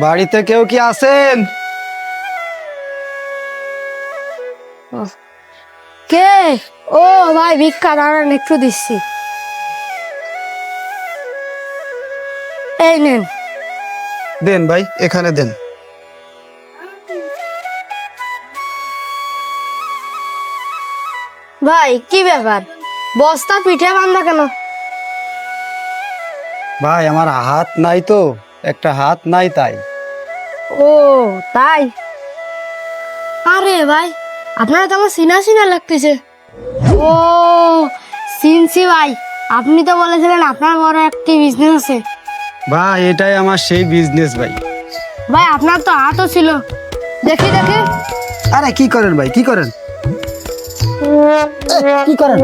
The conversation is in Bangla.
বাড়িতে কেউ কি আছেন? কে? ও ভাই ভিক্ষা দাঁড়ান, একটু দিচ্ছি। এই নেন। দেন ভাই, এখানে দেন। ভাই কি ব্যাপার, বস্তা পিঠে বান্ধা কেন? ভাই আমার হাত নাই তো, একটা হাত নাই তাই। ও তাই? আরে ভাই, আপনারা তো আমার চিনা চিনা লাগতেছে। ও চিনছি ভাই, আপনি তো বলেছিলেন আপনার বড় একটি বিজনেস আছে। ভাই এটাই আমার সেই বিজনেস ভাই। ভাই আপনার তো হাতও ছিল, দেখি দেখি। আরে কি করেন ভাই, কি করেন? কি করেন?